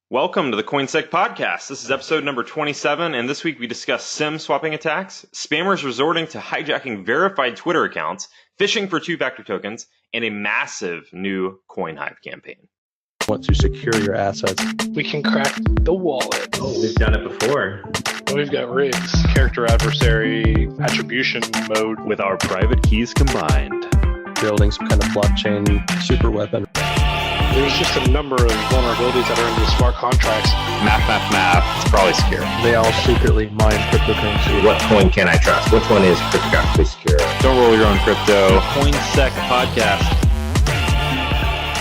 Welcome to the CoinSec podcast. This is episode number 27, and this week we discuss SIM swapping attacks, spammers resorting to hijacking verified Twitter accounts, phishing for two-factor tokens, and a massive new CoinHive campaign. Want to secure your assets. We can crack the wallet. Oh, we've done it before. We've got rigs. Character adversary attribution mode. With our private keys combined. Building some kind of blockchain super weapon. There's just a number of vulnerabilities that are in the smart contracts. Math. It's probably scary. They all secretly mine cryptocurrency. What coin can I trust? Which one is cryptographically secure? Don't roll your own crypto. CoinSec podcast.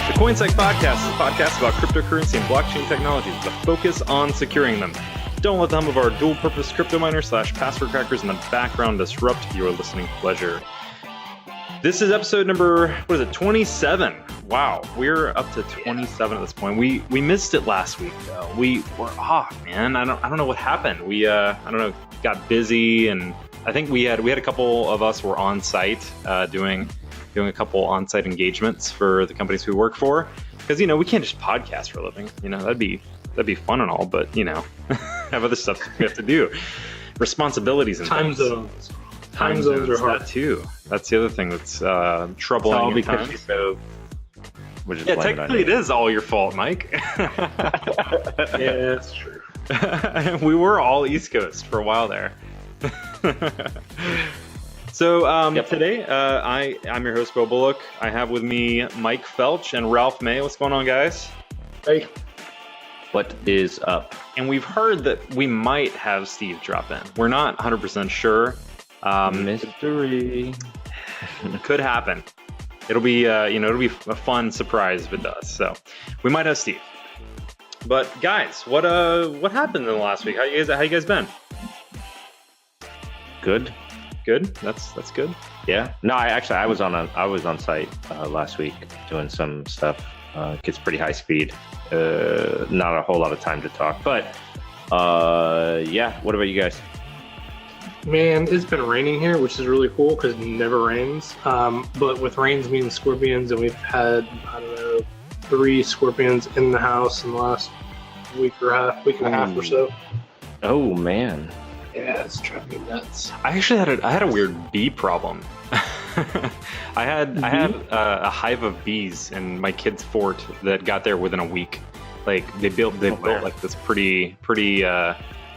The CoinSec podcast is a podcast about cryptocurrency and blockchain technologies with a focus on securing them. Don't let the hum of our dual-purpose crypto miners / password crackers in the background disrupt your listening pleasure. This is episode number, 27? Wow, we're up to 27 at this point. We missed it last week though. We were off, man. I don't know what happened. We got busy, and I think we had a couple of us were on site doing a couple on-site engagements for the companies we work for, because we can't just podcast for a living. That'd be fun and all, but have other stuff we have to do, responsibilities and Time things. zones. Time zones are hard. That too. That's the other thing that's troubling. It's all at because times. you drove. Which is Technically it is all your fault, Mike. Yeah, that's true. We were all East Coast for a while there. So today, I'm your host, Bo Bullock. I have with me Mike Felch and Ralph May. What's going on, guys? Hey, What is up? And we've heard that we might have Steve drop in. We're not 100% sure. Mystery. Could happen. It'll be a fun surprise if it does. So we might have Steve. But guys, what happened in the last week? How you guys been? Good. Good. That's good. Yeah. No, I was on site last week doing some stuff. Gets pretty high speed. Not a whole lot of time to talk, but yeah. What about you guys? man, it's been raining here, which is really cool because it never rains. But with rains means scorpions, and we've had, 3 scorpions in the house in the last week and a half or so. Oh man. Yeah, it's driving me nuts. I actually had a weird bee problem. I had a hive of bees in my kid's fort that got there within a week. Like they built like this pretty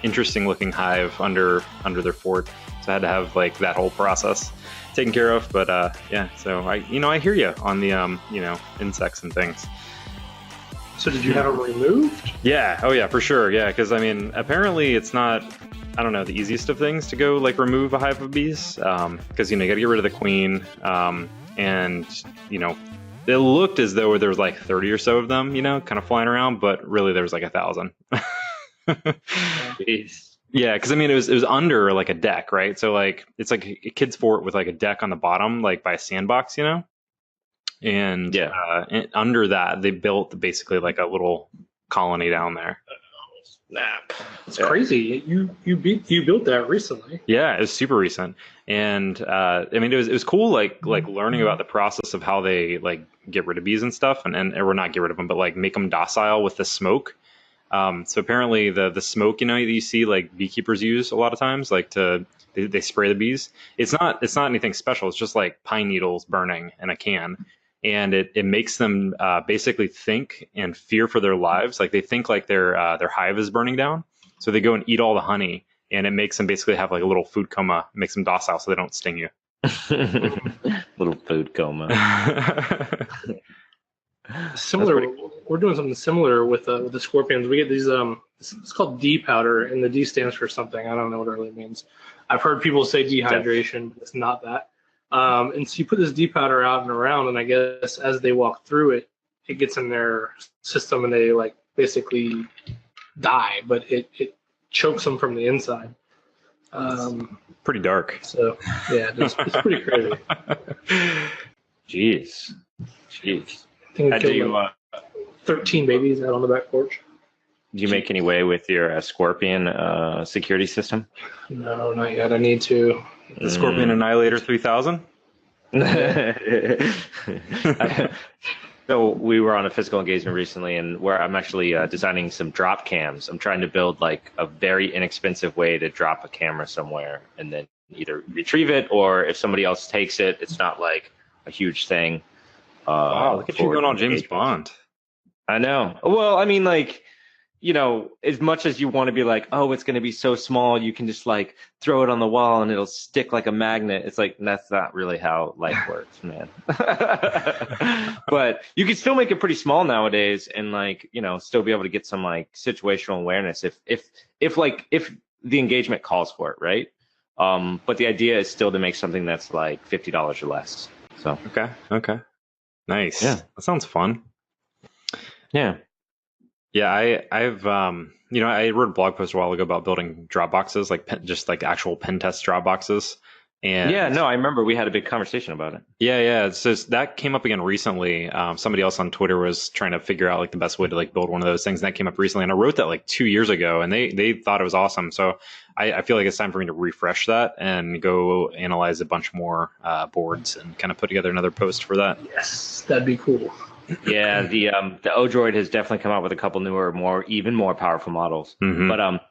interesting looking hive under their fort. So I had to have like that whole process taken care of. But yeah, so I hear you on the insects and things. So did you have them removed? Yeah. Oh yeah, for sure. Yeah, because apparently it's not, I don't know, the easiest of things to go like remove a hive of bees, because you got to get rid of the queen, and it looked as though there was like 30 or so of them, kind of flying around, but really there was like 1,000. Jeez. Yeah, because it was under like a deck, right? So like it's like a kid's fort with like a deck on the bottom, like by a sandbox, and Yeah. and under that they built basically like a little colony down there. Snap. It's crazy. You built that recently. Yeah, it was super recent, and it was cool, like learning about the process of how they like get rid of bees and stuff, and or not get rid of them, but like make them docile with the smoke. So apparently the smoke, that you see like beekeepers use a lot of times, like they spray the bees. It's not anything special. It's just like pine needles burning in a can. And it makes them basically think and fear for their lives. Like they think like their hive is burning down. So they go and eat all the honey, and it makes them basically have like a little food coma. It makes them docile so they don't sting you. Little food coma. Similar, we're doing something similar with the scorpions. We get these it's called D powder, and the D stands for something. I don't know what it really means. I've heard people say dehydration, but it's not that. And so you put this D powder out and around, and I guess as they walk through it, it gets in their system, and they like basically die, but it chokes them from the inside. Pretty dark. So yeah, it's pretty crazy. Jeez. I think we killed like 13 babies out on the back porch. Did you make any way with your Scorpion security system? No, not yet. I need to. The Scorpion Annihilator 3000. So we were on a physical engagement recently, and where I'm actually designing some drop cams. I'm trying to build like a very inexpensive way to drop a camera somewhere and then either retrieve it, or if somebody else takes it, it's not like a huge thing. Wow, look at you going on James Bond. I know. Well, I mean, like, as much as you want to be like, oh, it's going to be so small, you can just like throw it on the wall and it'll stick like a magnet. It's like, that's not really how life works, man. But you can still make it pretty small nowadays and like, still be able to get some like situational awareness if the engagement calls for it, right? But the idea is still to make something that's like $50 or less. So. Okay. Nice. Yeah. That sounds fun. Yeah. Yeah, I've I wrote a blog post a while ago about building drop boxes, like just like actual pen test drop boxes. And yeah, no, I remember we had a big conversation about it. Yeah. So that came up again recently. Somebody else on Twitter was trying to figure out like the best way to like build one of those things, and that came up recently. And I wrote that like 2 years ago, and they thought it was awesome. So I feel like it's time for me to refresh that and go analyze a bunch more boards and kind of put together another post for that. Yes, that'd be cool. Yeah, the Odroid has definitely come out with a couple newer, even more powerful models. Mm-hmm. But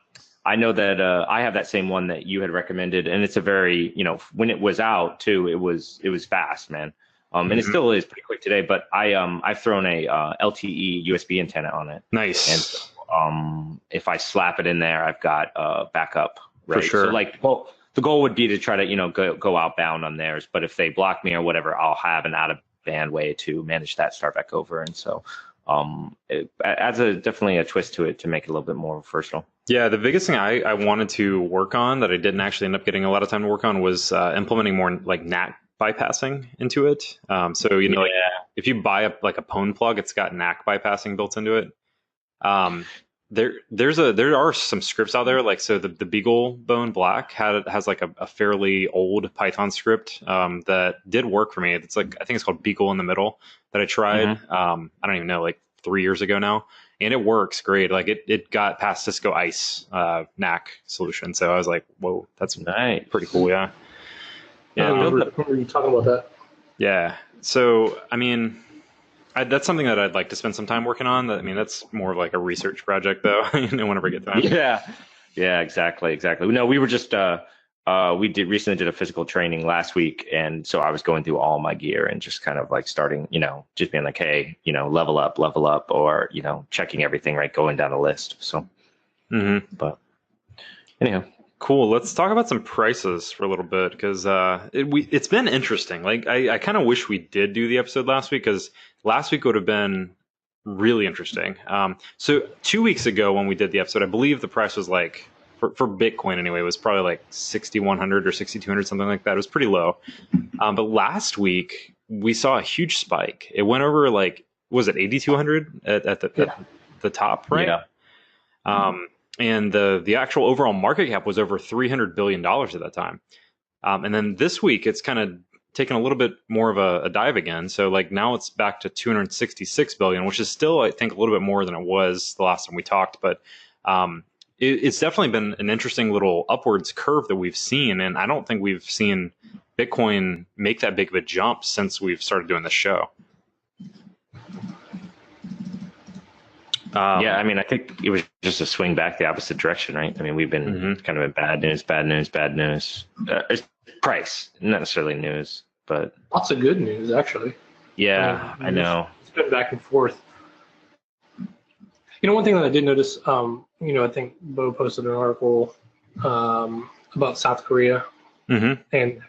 I know that I have that same one that you had recommended, and it's a very, when it was out too, it was fast, man. And it still is pretty quick today. But I've thrown a LTE USB antenna on it. Nice. And so, if I slap it in there, I've got backup. Right? For sure. So like, well, the goal would be to try to go outbound on theirs. But if they block me or whatever, I'll have an out of band way to manage that, start back over. And so it adds definitely a twist to it to make it a little bit more versatile. Yeah, the biggest thing I wanted to work on that I didn't actually end up getting a lot of time to work on was implementing more like NAC bypassing into it. So like if you buy a pwn plug, it's got NAC bypassing built into it. There are some scripts out there, like so the Beagle Bone Black has like a fairly old Python script that did work for me. It's like I think it's called Beagle in the Middle that I tried. I don't even know, like 3 years ago now, and it works great. Like it got past Cisco ICE NAC solution, so I was like, whoa, that's nice, pretty cool. Yeah. I remember you talking about that. Yeah. So I mean, that's something that I'd like to spend some time working on. That's more of like a research project, though. Whenever I get time. Yeah, exactly. No, we were just recently did a physical training last week, and so I was going through all my gear and just kind of like starting, just being like, hey, level up, or checking everything, right, going down a list. So, but anyhow. Cool. Let's talk about some prices for a little bit because it's been interesting. Like I kind of wish we did do the episode last week because last week would have been really interesting. So 2 weeks ago when we did the episode, I believe the price was like for Bitcoin anyway, was probably like 6,100 or 6,200, something like that. It was pretty low. But last week we saw a huge spike. It went over like, was it 8,200 at the top, right? Yeah. And the actual overall market cap was over $300 billion at that time. And then this week, it's kind of taken a little bit more of a dive again. So like now it's back to 266 billion, which is still, I think, a little bit more than it was the last time we talked. But it's definitely been an interesting little upwards curve that we've seen. And I don't think we've seen Bitcoin make that big of a jump since we've started doing this show. I think it was just a swing back the opposite direction, right? I mean, we've been kind of in bad news. It's price, not necessarily news, but lots of good news, actually. Yeah, I know. It's been back and forth. One thing that I did notice, I think Bo posted an article about South Korea, and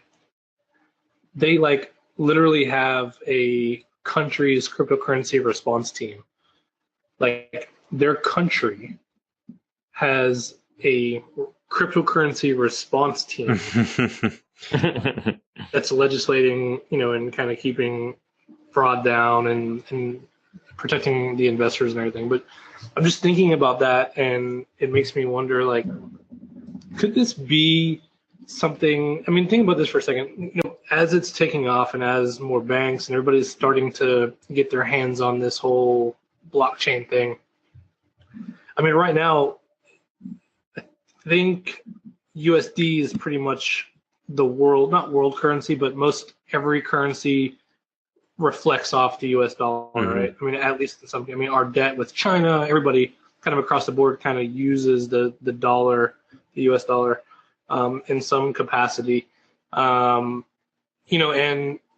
they like literally have a country's cryptocurrency response team. Like their country has a cryptocurrency response team that's legislating, and kind of keeping fraud down and protecting the investors and everything. But I'm just thinking about that, and it makes me wonder, like, could this be something? I mean, think about this for a second. As it's taking off and as more banks and everybody's starting to get their hands on this whole blockchain thing. I mean, right now, I think USD is pretty much the not world currency, but most every currency reflects off the U.S. dollar, right? I mean, at least in some. I mean, our debt with China, everybody kind of across the board kind of uses the dollar, the U.S. dollar, in some capacity. And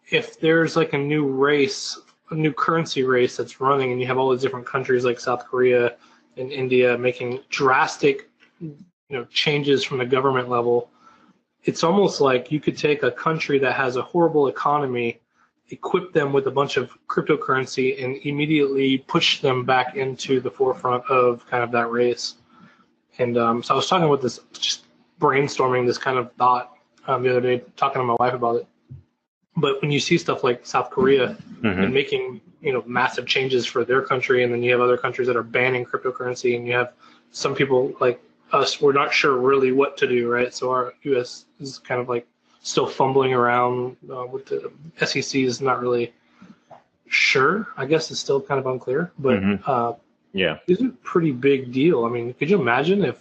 if there's like a new currency race that's running, and you have all these different countries like South Korea and India making drastic, changes from the government level, it's almost like you could take a country that has a horrible economy, equip them with a bunch of cryptocurrency, and immediately push them back into the forefront of kind of that race. And so I was talking with this, just brainstorming this kind of thought the other day, talking to my wife about it. But when you see stuff like South Korea and making massive changes for their country, and then you have other countries that are banning cryptocurrency, and you have some people like us, we're not sure really what to do, right? So our U.S. is kind of like still fumbling around with the SEC is not really sure. I guess it's still kind of unclear, but this is a pretty big deal. I mean, could you imagine if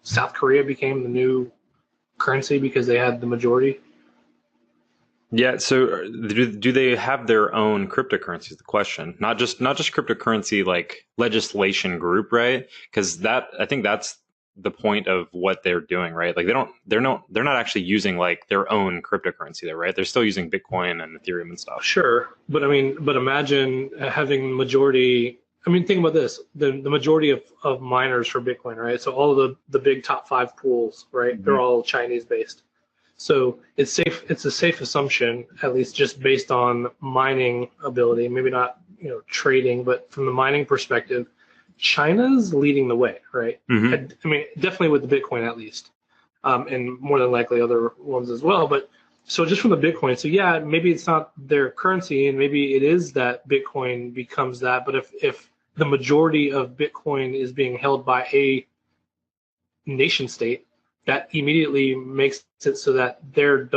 South Korea became the new currency because they had the majority? Yeah. So do they have their own cryptocurrency is the question. Not just cryptocurrency like legislation group, right? Because I think that's the point of what they're doing, right? Like they're not actually using like their own cryptocurrency there, right? They're still using Bitcoin and Ethereum and stuff. Sure. But imagine having majority. I mean, think about this, the majority of miners for Bitcoin, right? So all of the big top 5 pools, right? They're all Chinese based. So it's a safe assumption, at least just based on mining ability, maybe not, trading, but from the mining perspective, China's leading the way, right? I mean, definitely with the Bitcoin at least, and more than likely other ones as well. But so just from the Bitcoin, so yeah, maybe it's not their currency, and maybe it is that Bitcoin becomes that. But if the majority of Bitcoin is being held by a nation state, that immediately makes it so that their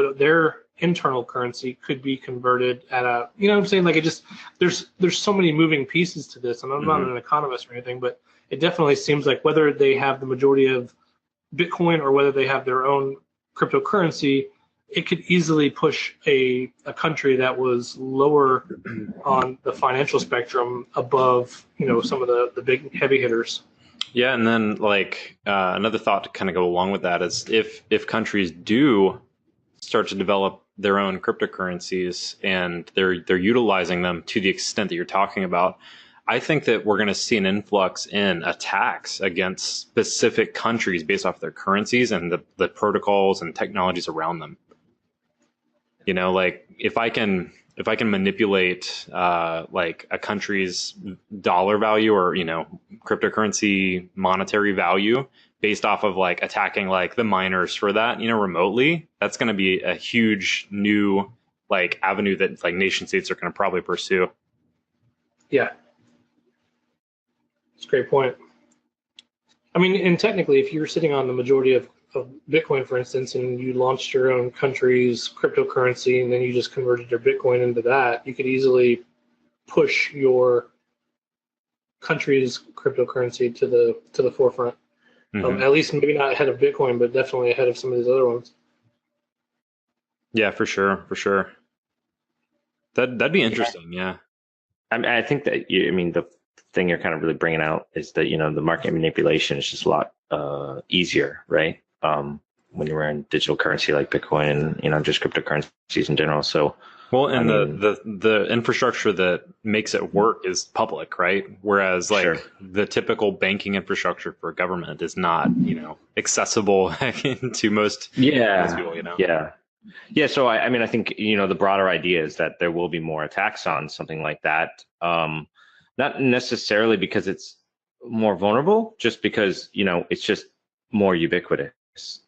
internal currency could be converted at a, what I'm saying? Like there's so many moving pieces to this, and I'm not an economist or anything, but it definitely seems like whether they have the majority of Bitcoin or whether they have their own cryptocurrency, it could easily push a country that was lower on the financial spectrum above, some of the big heavy hitters. Yeah, and then like another thought to kind of go along with that is if countries do start to develop their own cryptocurrencies and they're utilizing them to the extent that you're talking about, I think that we're going to see an influx in attacks against specific countries based off their currencies and the protocols and technologies around them. Like if I can manipulate like a country's dollar value or cryptocurrency monetary value based off of like attacking like the miners for that remotely, that's going to be a huge new like avenue that like nation states are going to probably pursue. Yeah, it's a great point. I mean, and technically, if you're sitting on the majority of Bitcoin, for instance, and you launched your own country's cryptocurrency and then you just converted your Bitcoin into that, you could easily push your country's cryptocurrency to the forefront. At least maybe not ahead of Bitcoin, but definitely ahead of some of these other ones. Yeah, for sure. That'd be interesting. Yeah. I think that the thing you're kind of really bringing out is that the market manipulation is just a lot easier, right? When you're in digital currency like Bitcoin and just cryptocurrencies in general. So and the infrastructure that makes it work is public, right? Whereas like the typical banking infrastructure for government is not accessible to most people. Yeah. So I think the broader idea is that there will be more attacks on something like that. Not necessarily because it's more vulnerable, just because it's just more ubiquitous.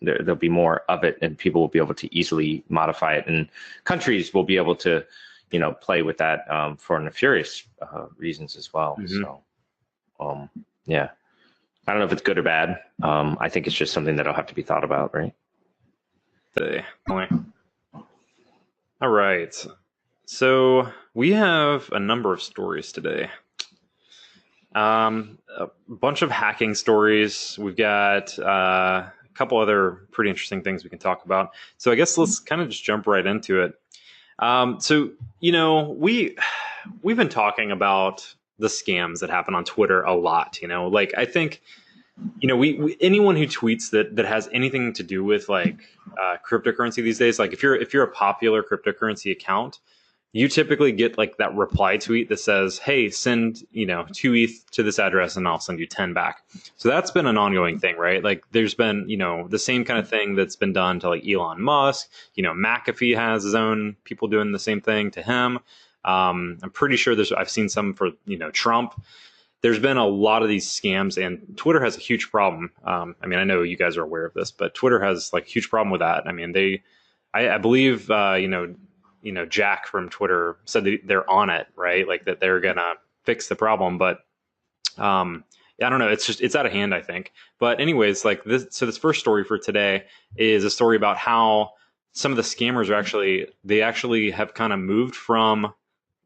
There'll be more of it, and people will be able to easily modify it, and countries will be able to, play with that for nefarious reasons as well. So, yeah, I don't know if it's good or bad. I think it's just something that'll have to be thought about, right? All right. So we have a number of stories today. A bunch of hacking stories. We've got a couple other pretty interesting things we can talk about. So I guess let's kind of just jump right into it. So we've been talking about the scams that happen on Twitter a lot. Like I think we anyone who tweets that has anything to do with like cryptocurrency these days, like if you're a popular cryptocurrency account, you typically get like that reply tweet that says, "Hey, send 2 ETH to this address, and I'll send you 10 back." So that's been an ongoing thing, right? Like there's been the same kind of thing that's been done to like Elon Musk. McAfee has his own people doing the same thing to him. I'm pretty sure I've seen some for Trump. There's been a lot of these scams, and Twitter has a huge problem. I know you guys are aware of this, but Twitter has like a huge problem with that. I mean, I believe Jack from Twitter said that they're on it, right? Like that they're gonna fix the problem, but I don't know. It's out of hand, I think. But anyways, like this. So this first story for today is a story about how some of the scammers actually have kind of moved from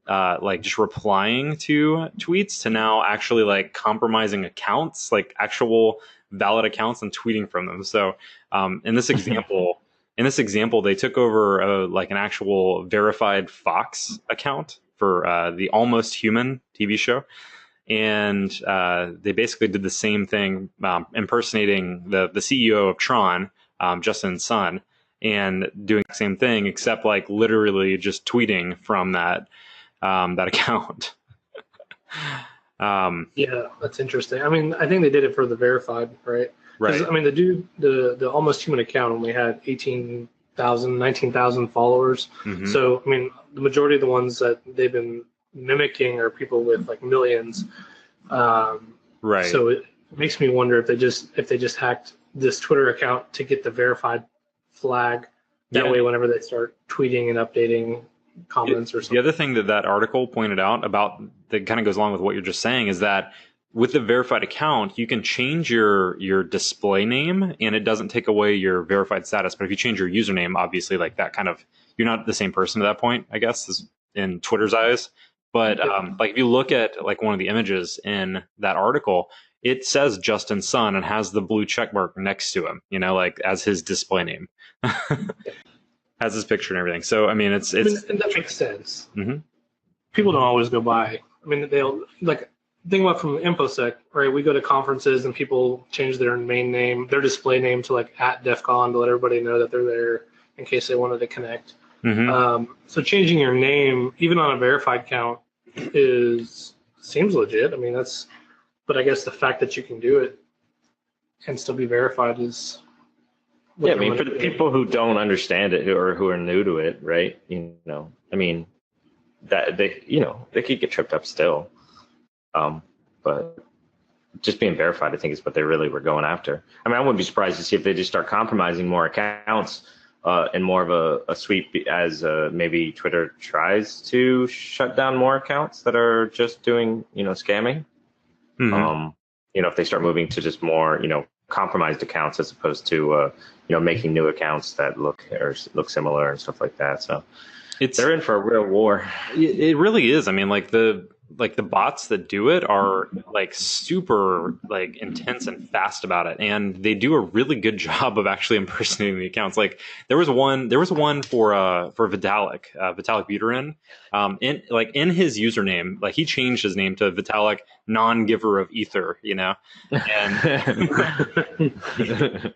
like just replying to tweets to now actually like compromising accounts, like actual valid accounts, and tweeting from them. So in this example. In this example, they took over like an actual verified Fox account for the Almost Human TV show. And they basically did the same thing, impersonating the CEO of Tron, Justin Sun, and doing the same thing, except like literally just tweeting from that account. Yeah, that's interesting. I mean, I think they did it for the verified, right? Right. I mean, the Almost Human account only had 18,000, 19,000 followers. Mm-hmm. So, I mean, the majority of the ones that they've been mimicking are people with like millions. Right. So it makes me wonder if they just hacked this Twitter account to get the verified flag. That way, whenever they start tweeting and updating comments or something. The other thing that article pointed out about that kind of goes along with what you're just saying is that with the verified account, you can change your display name and it doesn't take away your verified status. But if you change your username, obviously like that kind of, you're not the same person at that point, I guess, is in Twitter's eyes. But like if you look at like one of the images in that article, it says Justin Sun and has the blue check mark next to him, like as his display name. Has his picture and everything. So I mean and that makes sense. Mm-hmm. People don't always go by. I mean, they'll like think about from InfoSec, right? We go to conferences and people change their main name, their display name to like @DEFCON to let everybody know that they're there in case they wanted to connect. Mm-hmm. So changing your name, even on a verified account, seems legit. I mean, but I guess the fact that you can do it and still be verified is. Yeah, I mean, for the people who don't understand it or who are new to it, right? I mean, that they could get tripped up still. But just being verified, I think, is what they really were going after. I mean, I wouldn't be surprised to see if they just start compromising more accounts and more of a sweep as maybe Twitter tries to shut down more accounts that are just doing, scamming. Mm-hmm. If they start moving to just more, compromised accounts as opposed to, making new accounts that look similar and stuff like that. So they're in for a real war. It really is. I mean, like the bots that do it are like super like intense and fast about it, and they do a really good job of actually impersonating the accounts. Like there was one for Vitalik Buterin, in his username, like he changed his name to Vitalik non-giver of ether, and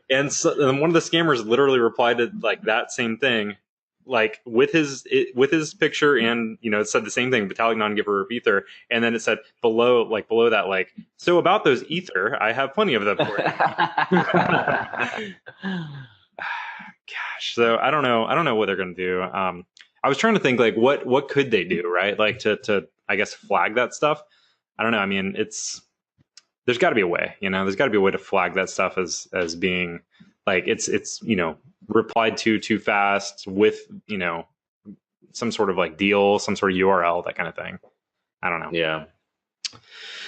and one of the scammers literally replied to like that same thing, like with his picture, and it said the same thing, Vitalik non-giver of ether, and then it said below that, like, so about those ether, I have plenty of them for you. Gosh, so I don't know what they're gonna do. I was trying to think like what could they do, right? Like to I guess flag that stuff. I don't know. I mean, there's got to be a way, there's got to be a way to flag that stuff as being like it's replied to too fast with some sort of like deal, some sort of URL, that kind of thing. I don't know. Yeah.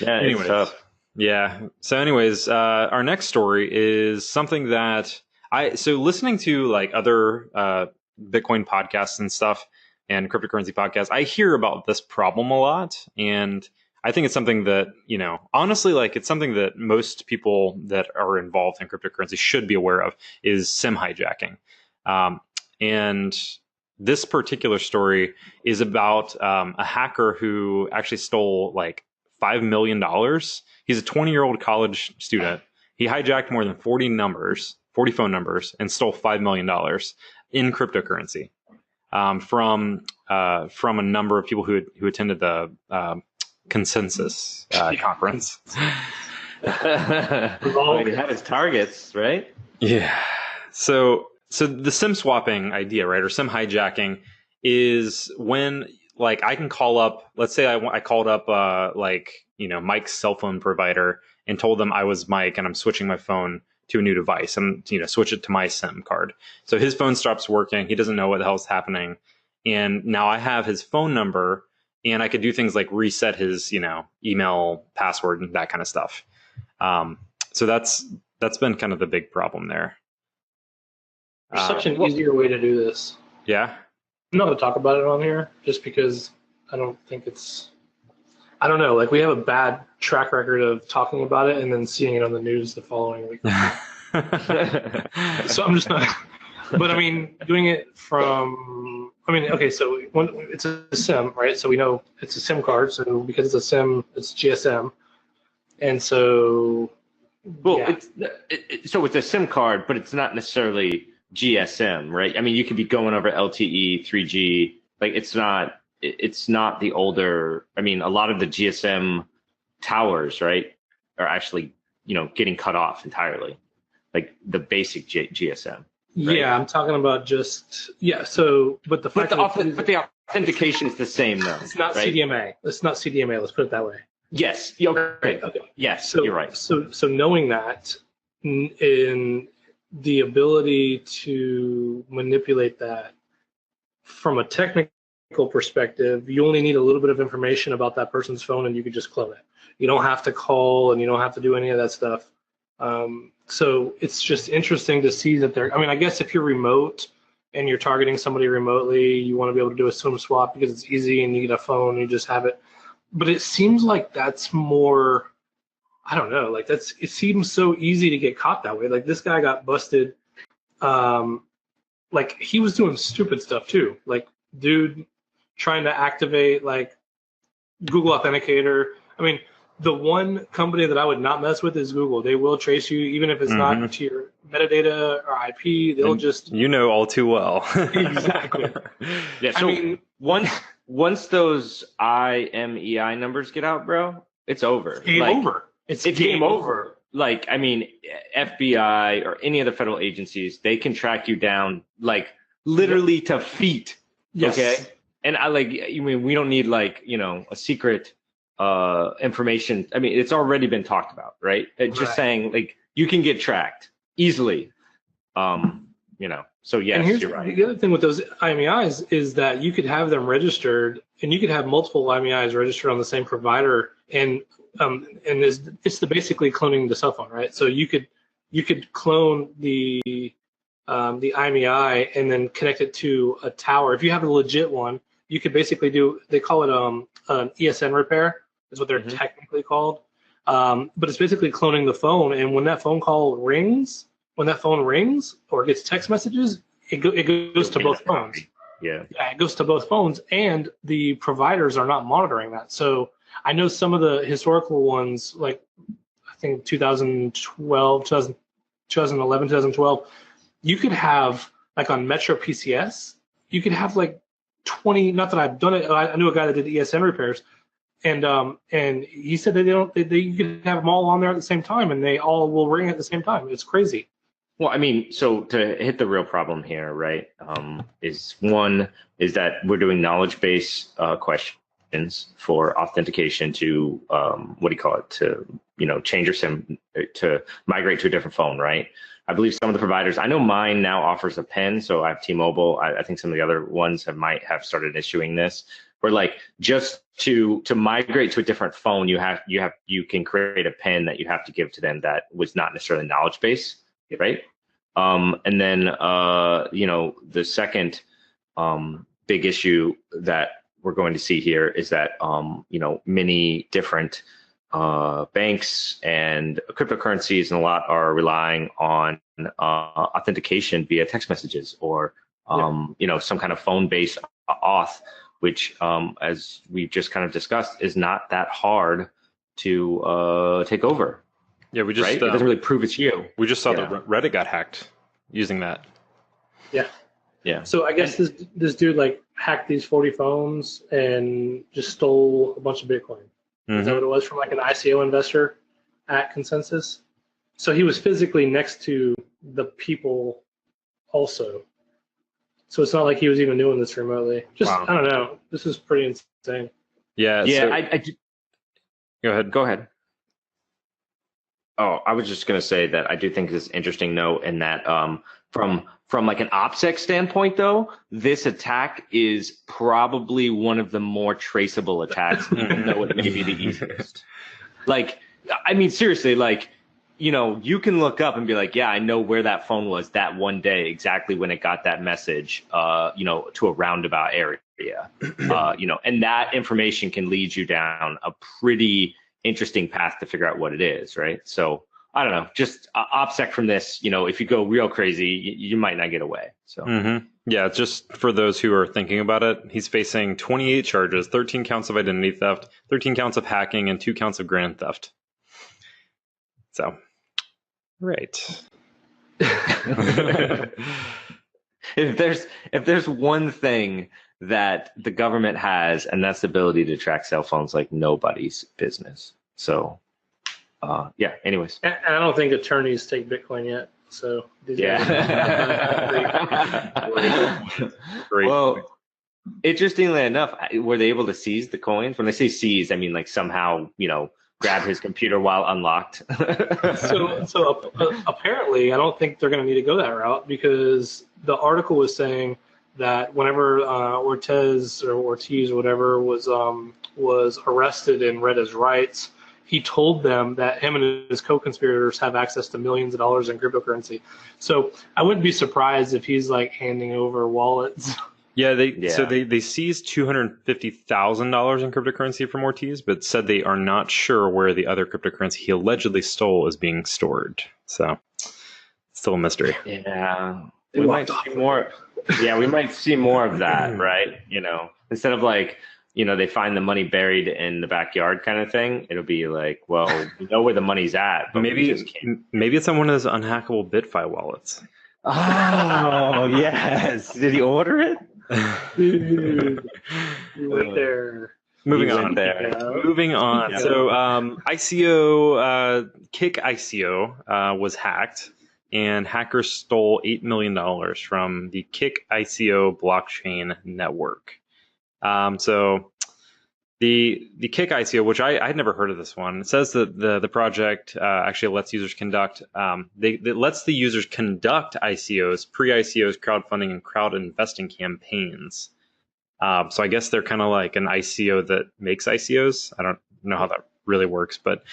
Anyways, it's tough. Yeah. So anyways, our next story is something that listening to like other Bitcoin podcasts and stuff and cryptocurrency podcasts, I hear about this problem a lot, and I think it's something that, honestly, like it's something that most people that are involved in cryptocurrency should be aware of, is SIM hijacking. And this particular story is about a hacker who actually stole like $5 million. He's a 20-year-old college student. He hijacked more than 40 phone numbers, and stole $5 million in cryptocurrency from a number of people who attended the Consensus conference. Well, he had his targets, right? Yeah. So the SIM swapping idea, right, or SIM hijacking, is when like I can call up. Let's say I called up Mike's cell phone provider and told them I was Mike and I'm switching my phone to a new device and switch it to my SIM card. So his phone stops working. He doesn't know what the hell's happening, and now I have his phone number, and I could do things like reset his email password and that kind of stuff. So that's been kind of the big problem there. There's such an easier way to do this. Yeah. I'm not going to talk about it on here just because I don't think I don't know. Like, we have a bad track record of talking about it and then seeing it on the news the following week. So I'm just not. But I mean, doing it from. Okay. So it's a SIM, right? So we know it's a SIM card. So because it's a SIM, it's GSM, and so. Well, yeah. So it's a SIM card, but it's not necessarily GSM, right? I mean, you could be going over LTE, 3G. Like, it's not the older. I mean, a lot of the GSM towers, right, are actually getting cut off entirely, like the basic GSM. Right? Yeah, I'm talking about just So, but the authentication is the same though. It's not right? CDMA. It's not CDMA. Let's put it that way. Yes. Okay. Yes. So, you're right. So knowing that, in the ability to manipulate that from a technical perspective, you only need a little bit of information about that person's phone, and you can just clone it. You don't have to call, and you don't have to do any of that stuff. So it's just interesting to see that I guess if you're remote and you're targeting somebody remotely, you want to be able to do a SIM swap because it's easy and you get a phone and you just have it. But it seems like that's more, I don't know, like it seems so easy to get caught that way. Like, this guy got busted. Like, he was doing stupid stuff too. Like, dude trying to activate like Google Authenticator. I mean, the one company that I would not mess with is Google. They will trace you, even if it's not to your metadata or IP. They'll just all too well. Exactly. Yeah. So once those IMEI numbers get out, bro, it's over. Game over. It's game over. Like, I mean, FBI or any of the federal agencies, they can track you down like literally to feet. Yes. Okay. And we don't need a secret information. I mean, it's already been talked about, right? Just saying, like, you can get tracked easily. So yes, and you're right. The other thing with those IMEIs is that you could have them registered, and you could have multiple IMEIs registered on the same provider, and it's basically cloning the cell phone, right? So you could clone the IMEI and then connect it to a tower. If you have a legit one, you could basically they call it an ESN repair, is what they're technically called. But it's basically cloning the phone, and when that phone rings or gets text messages, it goes to both phones. Yeah, it goes to both phones, and the providers are not monitoring that. So I know some of the historical ones, like I think 2011, 2012, you could have, like on Metro PCS, you could have like 20. Not that I've done it. I knew a guy that did ESN repairs, and he said that you can have them all on there at the same time, and they all will ring at the same time. It's crazy. Well, I mean, so to hit the real problem here, right, is that we're doing knowledge base questions for authentication to to change your SIM, to migrate to a different phone, right? I believe some of the providers, I know mine now offers a PIN, so I have T-Mobile. I think some of the other ones might have started issuing this, where like just to migrate to a different phone, you can create a PIN that you have to give to them that was not necessarily knowledge base, right? And then the second big issue that we're going to see here is that many different banks and cryptocurrencies and a lot are relying on authentication via text messages or some kind of phone-based auth, which, as we just kind of discussed, is not that hard to take over. Yeah, we just right? It doesn't really prove it's you. We just saw that Reddit got hacked using that. Yeah. So I guess this dude like hacked these 40 phones and just stole a bunch of Bitcoin. Is that what it was, from like an ICO investor at Consensus? So he was physically next to the people also. So it's not like he was even doing this remotely. Just, Wow. I don't know. This is pretty insane. Yeah. Yeah. So, I go ahead. Go ahead. Oh, I was just going to say that I do think it's interesting note in that from like an OPSEC standpoint, though, this attack is probably one of the more traceable attacks, even though it may be the easiest. Like, I mean, seriously, like, you can look up and be like, yeah, I know where that phone was that one day, exactly when it got that message, to a roundabout area, and that information can lead you down a pretty interesting path to figure out what it is, right? So I don't know, just OPSEC from this, if you go real crazy, you might not get away. So Yeah, just for those who are thinking about it, he's facing 28 charges, 13 counts of identity theft, 13 counts of hacking, and 2 counts of grand theft. So, right. If there's one thing that the government has, and that's the ability to track cell phones like nobody's business. So, anyways. And I don't think attorneys take Bitcoin yet. So Yeah. Great. Well, interestingly enough, were they able to seize the coins? When I say seize, I mean like somehow, grab his computer while unlocked. So apparently, I don't think they're going to need to go that route, because the article was saying that whenever Ortiz or whatever was arrested and read his rights, he told them that him and his co-conspirators have access to millions of dollars in cryptocurrency. So I wouldn't be surprised if he's like handing over wallets. Yeah, they seized $250,000 in cryptocurrency from Ortiz, but said they are not sure where the other cryptocurrency he allegedly stole is being stored. So, still a mystery. Yeah, we might see more. Yeah, we might see more of that, right? Instead of like, they find the money buried in the backyard kind of thing. It'll be like, well, we know where the money's at, but maybe it's on one of those unhackable Bitfi wallets. Oh yes, did he order it? Right there. Moving He on. went there. Moving on. Yeah. So, ICO, Kick ICO was hacked, and hackers stole $8 million from the Kick ICO blockchain network. So the Kick ICO, which I had never heard of this one, it says that the project actually lets users conduct, it lets the users conduct ICOs, pre-ICOs, crowdfunding, and crowd investing campaigns. So I guess they're kind of like an ICO that makes ICOs. I don't know how that really works, but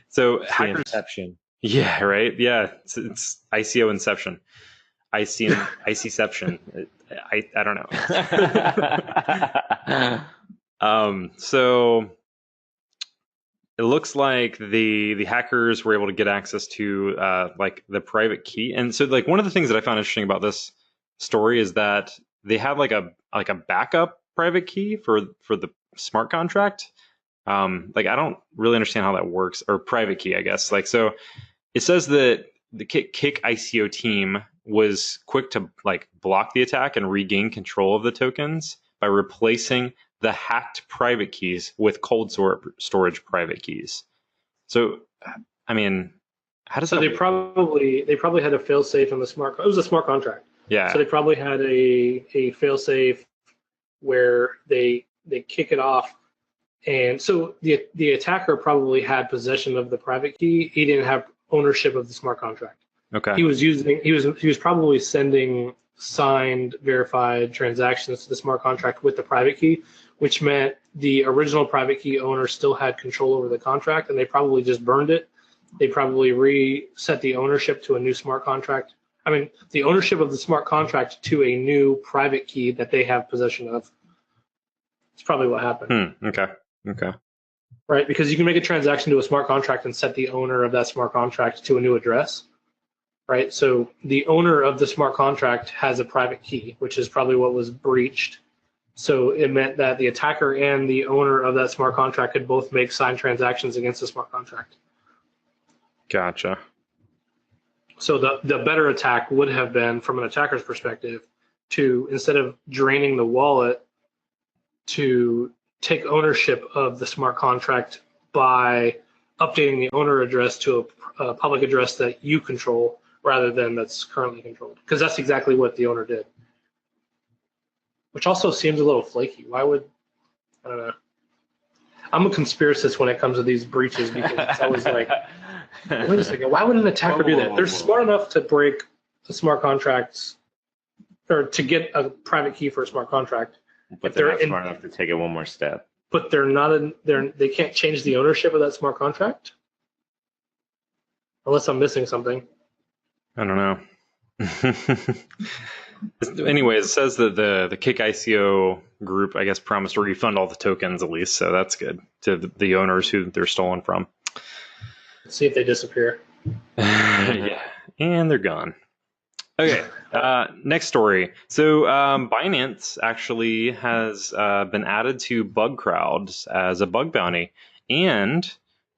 so hackers. Inception. Yeah, right. Yeah, it's ICO Inception. ICception. I don't know. So it looks like the hackers were able to get access to like the private key, and so like one of the things that I found interesting about this story is that they have like a backup private key for the smart contract. Like I don't really understand how that works, or private key, I guess. Like so, it says that the Kick ICO team was quick to like block the attack and regain control of the tokens by replacing the hacked private keys with cold storage private keys. So, I mean, how does So that they work? probably had a fail safe on the smart. It was a smart contract. Yeah. So they probably had a fail safe where they kick it off, and so the attacker probably had possession of the private key. He didn't have ownership of the smart contract. Okay. He was probably sending signed, verified transactions to the smart contract with the private key, which meant the original private key owner still had control over the contract, and they probably just burned it. They probably reset the ownership to a new smart contract. I mean, the ownership of the smart contract to a new private key that they have possession of. It's probably what happened. Okay. Right? Because you can make a transaction to a smart contract and set the owner of that smart contract to a new address. right? So the owner of the smart contract has a private key, which is probably what was breached. So it meant that the attacker and the owner of that smart contract could both make signed transactions against the smart contract. Gotcha. So the better attack would have been, from an attacker's perspective, to, instead of draining the wallet, to take ownership of the smart contract by updating the owner address to a public address that you control rather than that's currently controlled. Because that's exactly what the owner did. Which also seems a little flaky. Why would, I don't know. I'm a conspiracist when it comes to these breaches because it's always like, wait a second, why would an attacker do that? They're smart enough to break the smart contracts or to get a private key for a smart contract. But they're not smart enough to take it one more step. But they can't change the ownership of that smart contract? Unless I'm missing something. I don't know. Anyways, it says that the Kick ICO group, I guess, promised to refund all the tokens at least, so that's good to the owners who they're stolen from. Let's see if they disappear. Yeah, and they're gone. Okay, next story. So Binance actually has been added to bug crowds as a bug bounty, and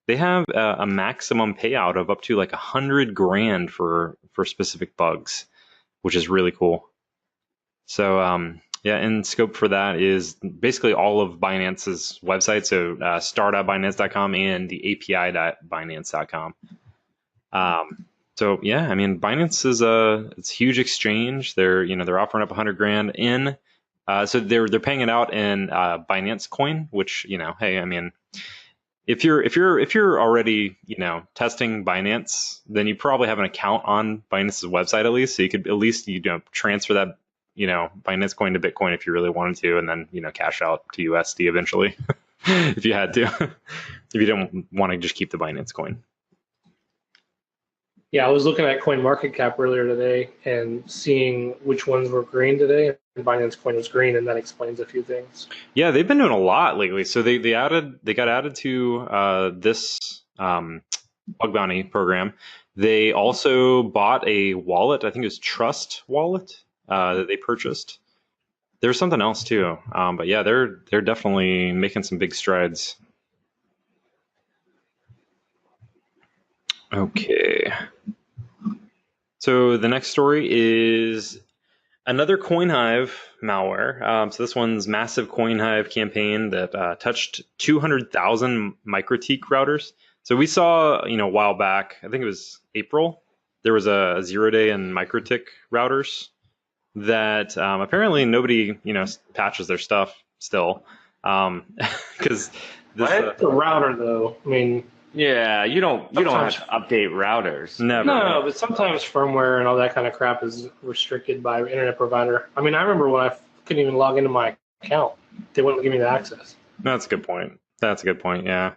they have a maximum payout of up to like $100,000 for specific bugs, which is really cool. So yeah, and scope for that is basically all of Binance's websites, so start.binance.com and the api.binance.com. So yeah, I mean, Binance is it's a huge exchange. They're offering up $100,000 in, so they're paying it out in Binance coin, which, hey, I mean, if you're already testing Binance, then you probably have an account on Binance's website at least, so you could at least transfer that Binance coin to Bitcoin if you really wanted to, and then cash out to USD eventually if you had to, if you didn't want to just keep the Binance coin. Yeah, I was looking at CoinMarketCap earlier today and seeing which ones were green today. And Binance Coin was green, and that explains a few things. Yeah, they've been doing a lot lately. So they got added to this bug bounty program. They also bought a wallet. I think it was Trust Wallet that they purchased. There's something else too, but yeah, they're definitely making some big strides. Okay. So the next story is another CoinHive malware. So this one's massive CoinHive campaign that touched 200,000 MikroTik routers. So we saw, a while back, I think it was April, there was a 0-day in MikroTik routers that apparently nobody, patches their stuff still. Because the router, though, I mean... Yeah, you don't have to update routers. Never. No, but sometimes firmware and all that kind of crap is restricted by internet provider. I mean, I remember when I couldn't even log into my account. They wouldn't give me the access. That's a good point. Yeah.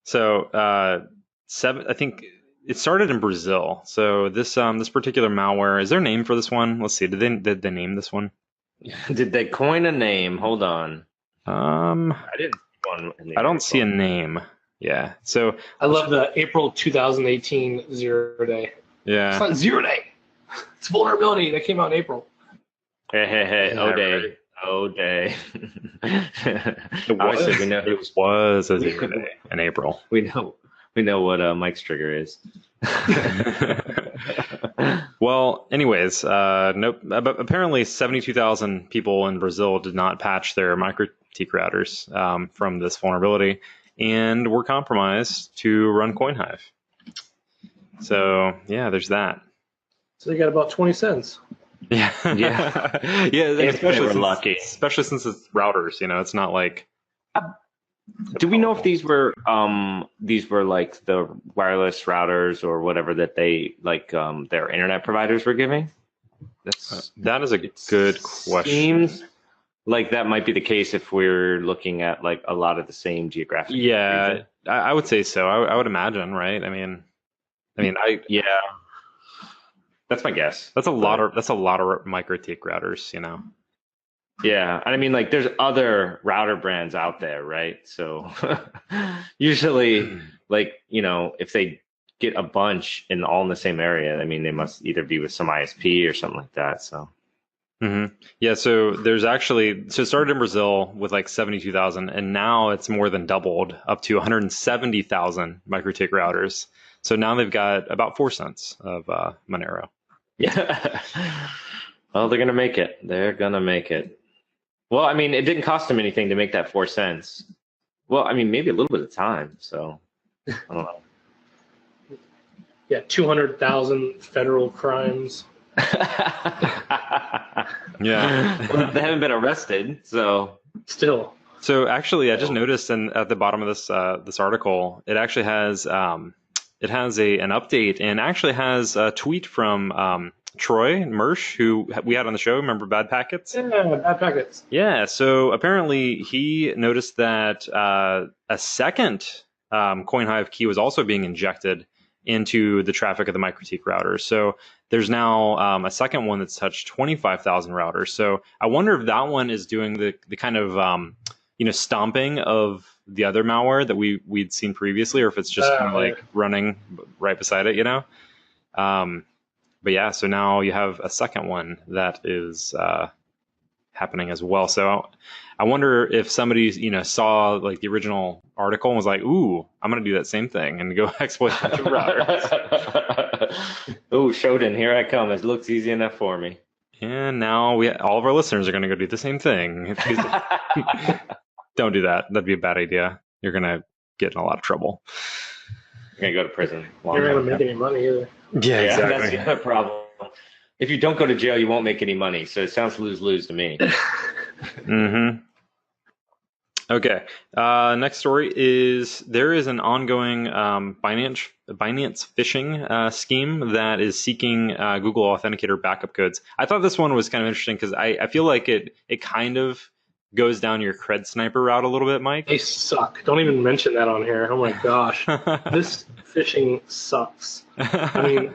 So I think it started in Brazil. So this particular malware, is there a name for this one? Let's see. Did they name this one? Did they coin a name? Hold on. I didn't see one. I don't see a name. Yeah. So I love the April 2018 0-day. Yeah. It's not 0-day. It's vulnerability that came out in April. Hey, Yeah, O-day. right. O-day. Obviously, we know it was a 0-day in April. We know what Mike's trigger is. Well, anyways, nope. But apparently 72,000 people in Brazil did not patch their MikroTik routers from this vulnerability, and were compromised to run CoinHive. So yeah, there's that. So they got about 20 cents. Yeah. Lucky. Especially since it's routers, it's not like. Do we know if these were like the wireless routers or whatever that they their internet providers were giving? That is a good question. Seems like that might be the case if we're looking at like a lot of the same geographic. Yeah, region. I would say so. I would imagine, right? I mean, yeah. That's my guess. That's a lot of MikroTik routers, Yeah, and I mean, like, there's other router brands out there, right? So usually, like, if they get a bunch in all in the same area. I mean, they must either be with some ISP or something like that. So. Yeah, so there's actually, so it started in Brazil with like 72,000, and now it's more than doubled up to 170,000 MikroTik routers. So now they've got about 4 cents of Monero. Yeah. Well, they're going to make it. They're going to make it. Well, I mean, it didn't cost them anything to make that 4 cents. Well, I mean, maybe a little bit of time. So I don't know. Yeah, 200,000 federal crimes. Yeah. Well, they haven't been arrested, so Still. So actually, I just noticed at the bottom of this article, it actually has an update, and actually has a tweet from Troy Mersch, who we had on the show. Remember Bad Packets? Yeah, bad packets. Yeah. So apparently, he noticed that a second CoinHive key was also being injected into the traffic of the MikroTik routers. So there's now a second one that's touched 25,000 routers. So I wonder if that one is doing the kind of stomping of the other malware that we'd seen previously, or if it's just kind of like running right beside it, But yeah, so now you have a second one that is happening as well. So I wonder if somebody saw like the original article and was like, "Ooh, I'm gonna do that same thing and go exploit a bunch of routers." Oh, Shodan, here I come. It looks easy enough for me. And now all of our listeners are gonna go do the same thing. Don't do that. That'd be a bad idea. You're gonna get in a lot of trouble. You're gonna go to prison. You're not gonna make any money either. Yeah, exactly. That's the other problem. If you don't go to jail, you won't make any money. So it sounds lose-lose to me. Okay. Next story is there is an ongoing Binance phishing scheme that is seeking Google Authenticator backup codes. I thought this one was kind of interesting because I feel like it kind of goes down your cred sniper route a little bit, Mike. They suck. Don't even mention that on here. Oh my gosh. This phishing sucks. I mean,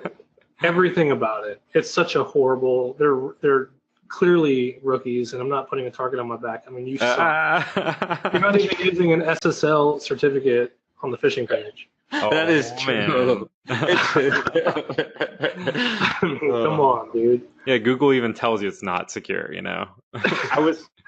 everything about it. It's such a horrible. They're clearly rookies, and I'm not putting a target on my back. I mean, you suck. You're not even using an SSL certificate on the phishing page. Oh, that is true. Come on, dude. Yeah, Google even tells you it's not secure,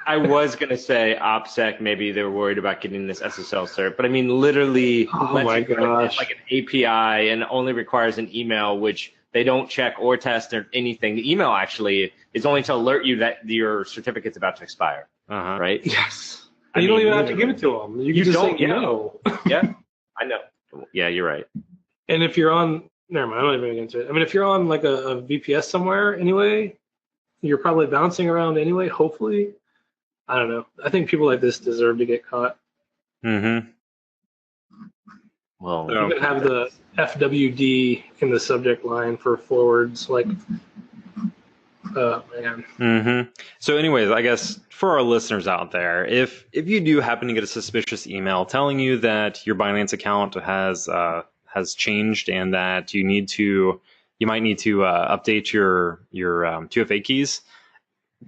I was gonna say OPSEC, maybe they were worried about getting this SSL cert, but I mean literally gosh. like an API and only requires an email, which they don't check or test or anything. The email actually is only to alert you that your certificate's about to expire. Right? Yes. And you don't even have to give it to them. You can just don't, say no. Yeah, I know. Yeah, you're right. And if you're on, never mind, I'm not even getting into it. I mean, if you're on like a VPS somewhere anyway, you're probably bouncing around anyway, hopefully. I don't know. I think people like this deserve to get caught. Mm-hmm. Well, You can have the FWD in the subject line for forwards, like, oh man. Mm-hmm. So anyways, I guess for our listeners out there, if you do happen to get a suspicious email telling you that your Binance account has changed and that you might need to update your 2FA keys,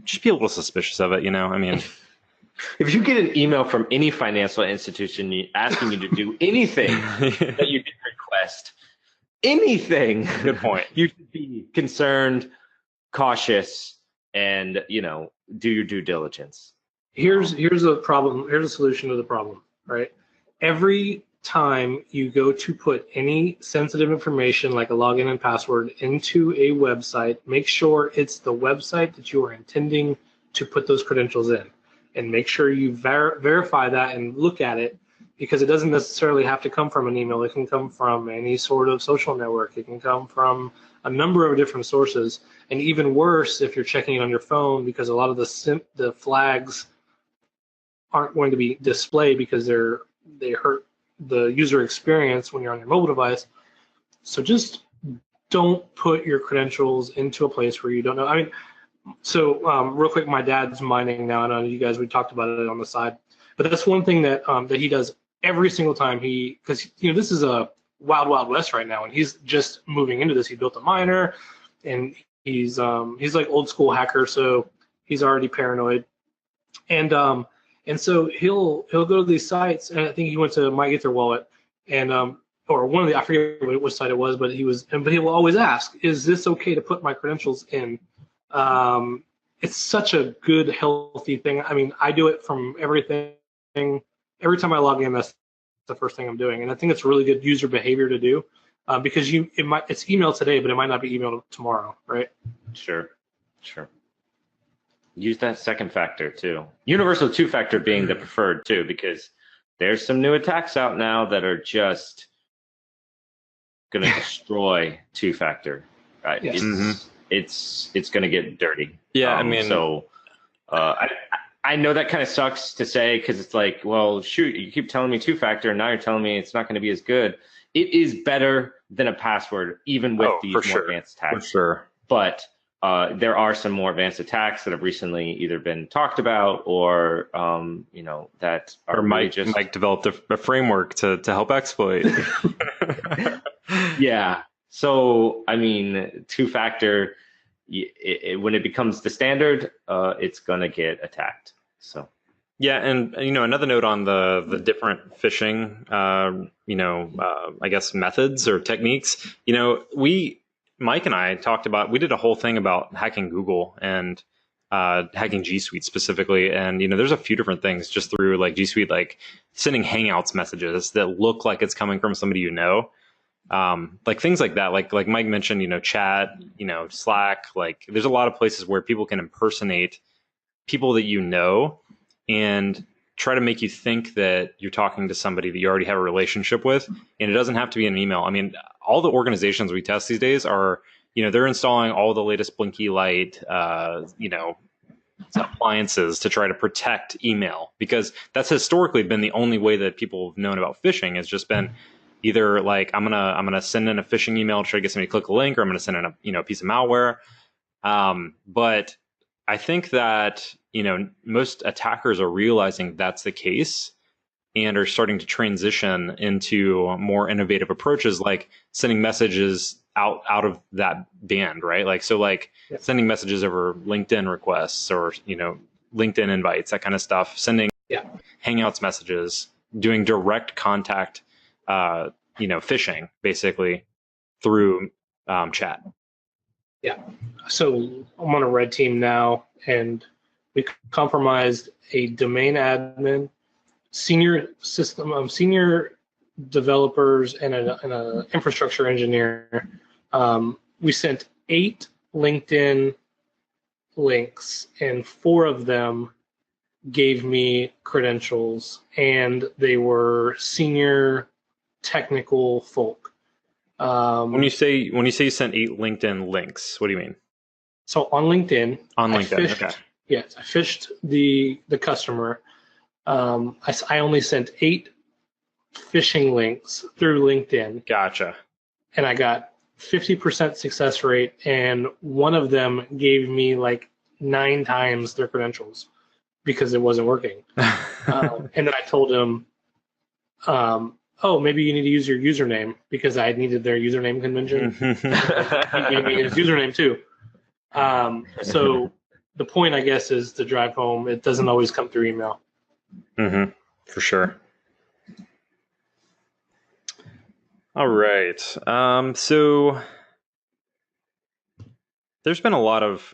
just be a little suspicious of it, I mean, if you get an email from any financial institution asking you to do anything that you didn't request, anything, good point. You should be concerned, cautious, and do your due diligence. Here's a problem. Here's a solution to the problem, right? Every time you go to put any sensitive information like a login and password into a website, make sure it's the website that you are intending to put those credentials in, and make sure you verify that and look at it, because it doesn't necessarily have to come from an email. It can come from any sort of social network. It can come from a number of different sources, and even worse if you're checking it on your phone, because a lot of the flags aren't going to be displayed because they hurt the user experience when you're on your mobile device. So just don't put your credentials into a place where you don't know. I mean, so real quick, my dad's mining now. I know you guys, we talked about it on the side, but that's one thing that he does every single time because this is a wild west right now, and he's just moving into this. He built a miner, and he's like old school hacker, so he's already paranoid, and so he'll go to these sites, and I think he went to My Ether Wallet, and or one of the, I forget which site it was, but he will always ask, is this okay to put my credentials in? It's such a good, healthy thing. I mean, I do it from everything. Every time I log in, that's the first thing I'm doing. And I think it's really good user behavior to do because it's emailed today, but it might not be emailed tomorrow, right? Sure. Use that second factor too. Universal two-factor being the preferred too, because there's some new attacks out now that are just going to destroy two-factor. Right? Yes. It's going to get dirty. Yeah, I mean, so I know that kind of sucks to say because it's like, well, shoot, you keep telling me two-factor, and now you're telling me it's not going to be as good. It is better than a password, even with these more advanced attacks. For sure. But there are some more advanced attacks that have recently either been talked about or, that are Mike developed a framework to help exploit. Yeah. So, I mean, two-factor, when it becomes the standard, it's going to get attacked. So. Yeah, and another note on the different phishing, I guess methods or techniques. Mike and I we did a whole thing about hacking Google and hacking G Suite specifically, and there's a few different things just through like G Suite, like sending Hangouts messages that look like it's coming from somebody like things like that, like Mike mentioned, chat, Slack, like there's a lot of places where people can impersonate people that and try to make you think that you're talking to somebody that you already have a relationship with. And it doesn't have to be an email. I mean, all the organizations we test these days are, they're installing all the latest Blinky Light, appliances to try to protect email, because that's historically been the only way that people have known about phishing. Has just been either like, I'm gonna send in a phishing email to try to get somebody to click a link, or I'm gonna send in a piece of malware. But I think that, most attackers are realizing that's the case and are starting to transition into more innovative approaches, like sending messages out of that band, right? Like, so like sending messages over LinkedIn requests or, LinkedIn invites, that kind of stuff, sending Hangouts messages, doing direct contact, phishing basically through chat. Yeah. So I'm on a red team now, and we compromised a domain admin, senior developers, and an infrastructure engineer. We sent 8 LinkedIn links, and 4 of them gave me credentials, and they were senior technical folk. When you say you sent 8 LinkedIn links, what do you mean? So on LinkedIn. Okay. Yes, I fished the customer. I only sent 8 phishing links through LinkedIn. Gotcha. And I got 50% success rate, and one of them gave me like 9 times their credentials because it wasn't working. And then I told him, maybe you need to use your username, because I needed their username convention. He gave me his username too. So the point, I guess, is to drive home. It doesn't always come through email. Mm-hmm. For sure. All right. So there's been a lot of,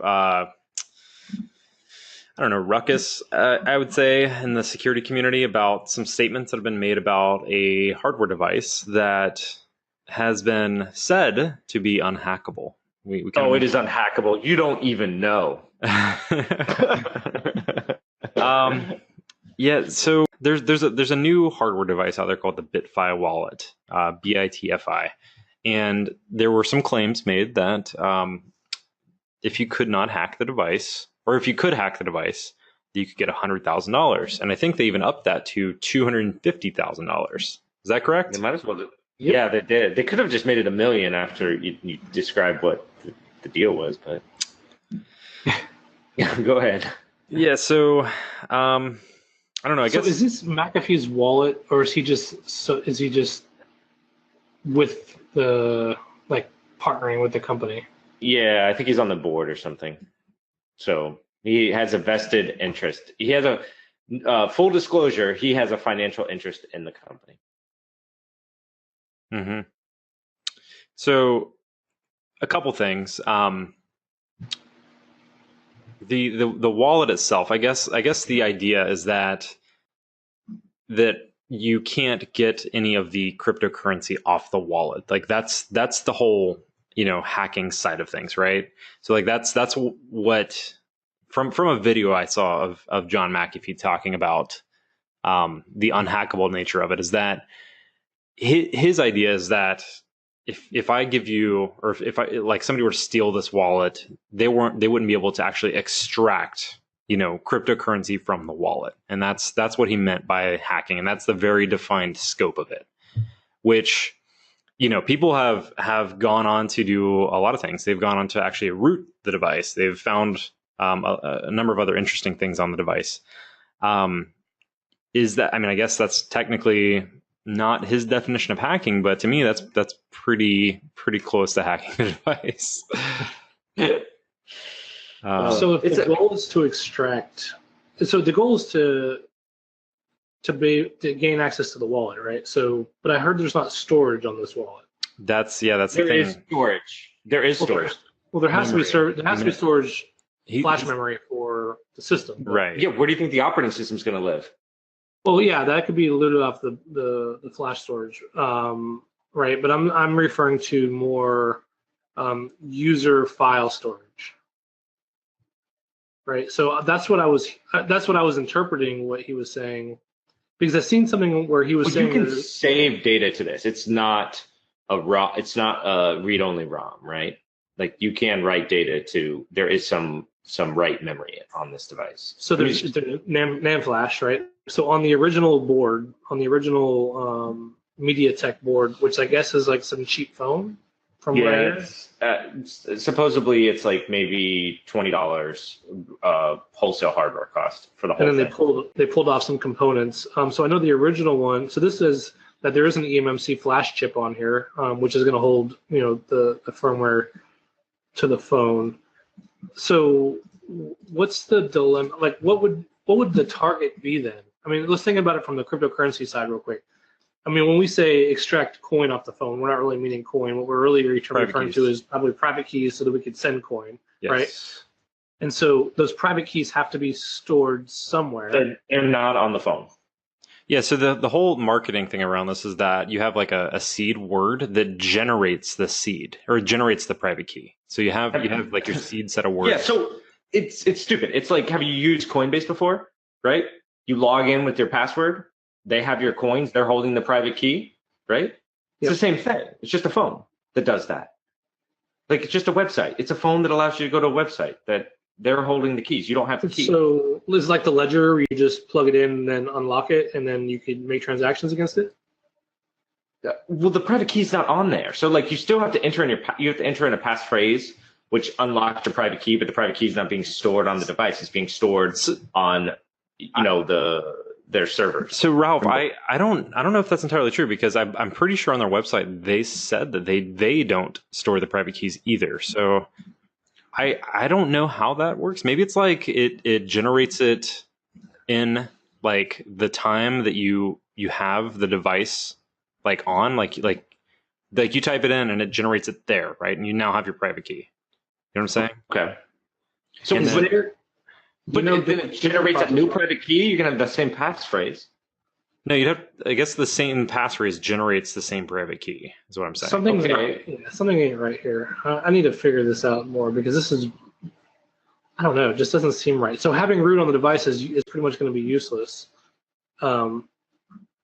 ruckus, I would say, in the security community about some statements that have been made about a hardware device that has been said to be unhackable. It is unhackable. You don't even know. Yeah, so there's a new hardware device out there called the Bitfi wallet, BITFI, and there were some claims made that if you could not hack the device, or if you could hack the device, you could get $100,000, and I think they even upped that to $250,000. Is that correct? They might as well. Yeah, they did. They could have just made it $1 million after you described what the deal was, but yeah, go ahead. Yeah, so I don't know. I guess is this McAfee's wallet, or is he just with the partnering with the company? Yeah, I think he's on the board or something. So he has a vested interest. He has a full disclosure. He has a financial interest in the company. Mm-hmm. So, a couple things. The wallet itself, I guess the idea is that you can't get any of the cryptocurrency off the wallet. Like that's the whole, hacking side of things, right? So like that's what from a video I saw of John McAfee talking about the unhackable nature of it, is that his idea is that if I give you, or if I, like, somebody were to steal this wallet, they wouldn't be able to actually extract cryptocurrency from the wallet. And that's what he meant by hacking, and that's the very defined scope of it, which people have gone on to do a lot of things. They've gone on to actually root the device. They've found a number of other interesting things on the device. I guess that's technically not his definition of hacking, but to me, that's pretty close to hacking the device. So if the goal is to extract, so the goal is to gain access to the wallet, right? So, but I heard there's not storage on this wallet. That's the There thing. is storage. There is storage. Well, there has Memory. to be storage, flash He's- memory for the system. Right. Yeah, where do you think the operating system's going to live? Well, yeah, that could be looted off the flash storage, right? But I'm referring to more user file storage, right? So that's what I was interpreting what he was saying, because I've seen something where he was Well, saying you can that, save data to this. It's not a raw. It's not a read-only ROM, right? Like you can write data to. There is some write memory on this device. so there's NAND flash, right? So on the original board, on the original MediaTek board, which I guess is like some cheap phone from what I hear. Supposedly it's like maybe $20 wholesale hardware cost for the whole And then thing. they pulled off some components. So I know the original one. So this is that there is an eMMC flash chip on here, which is going to hold the firmware to the phone. So what's the dilemma? Like what would the target be then? I mean, let's think about it from the cryptocurrency side real quick. I mean, when we say extract coin off the phone, we're not really meaning coin. What we're really referring to is probably private keys so that we could send coin, Yes. right? And so those private keys have to be stored somewhere. They're not on the phone. Yeah, so the whole marketing thing around this is that you have like a seed word that generates the seed, or generates the private key. So you have like your seed set of words. Yeah, so it's stupid. It's like, have you used Coinbase before? Right? You log in with your password. They have your coins. They're holding the private key, right? It's Yep. the same thing. It's just a phone that does that. Like, it's just a website. It's a phone that allows you to go to a website that they're holding the keys. You don't have the key. So it's like the ledger where you just plug it in and then unlock it, and then you can make transactions against it. Well, the private key's not on there. So like, you still have to enter in a passphrase, which unlocks your private key, but the private key is not being stored on the device. It's being stored on, their servers. So Ralph, I don't know if that's entirely true, because I'm pretty sure on their website they said that they don't store the private keys either. So I don't know how that works. Maybe it's like it generates it in like the time that you have the device like on, like you type it in and it generates it there, right? And you now have your private key. You know what I'm saying? Okay. So, And then- but then it generates a new private key. You can have the same passphrase. No, you'd have. I guess the same passphrase generates the same private key. Is what I'm saying. Something's Okay. something ain't right here. I need to figure this out more, because this is, I don't know, it just doesn't seem right. So having root on the device is pretty much going to be useless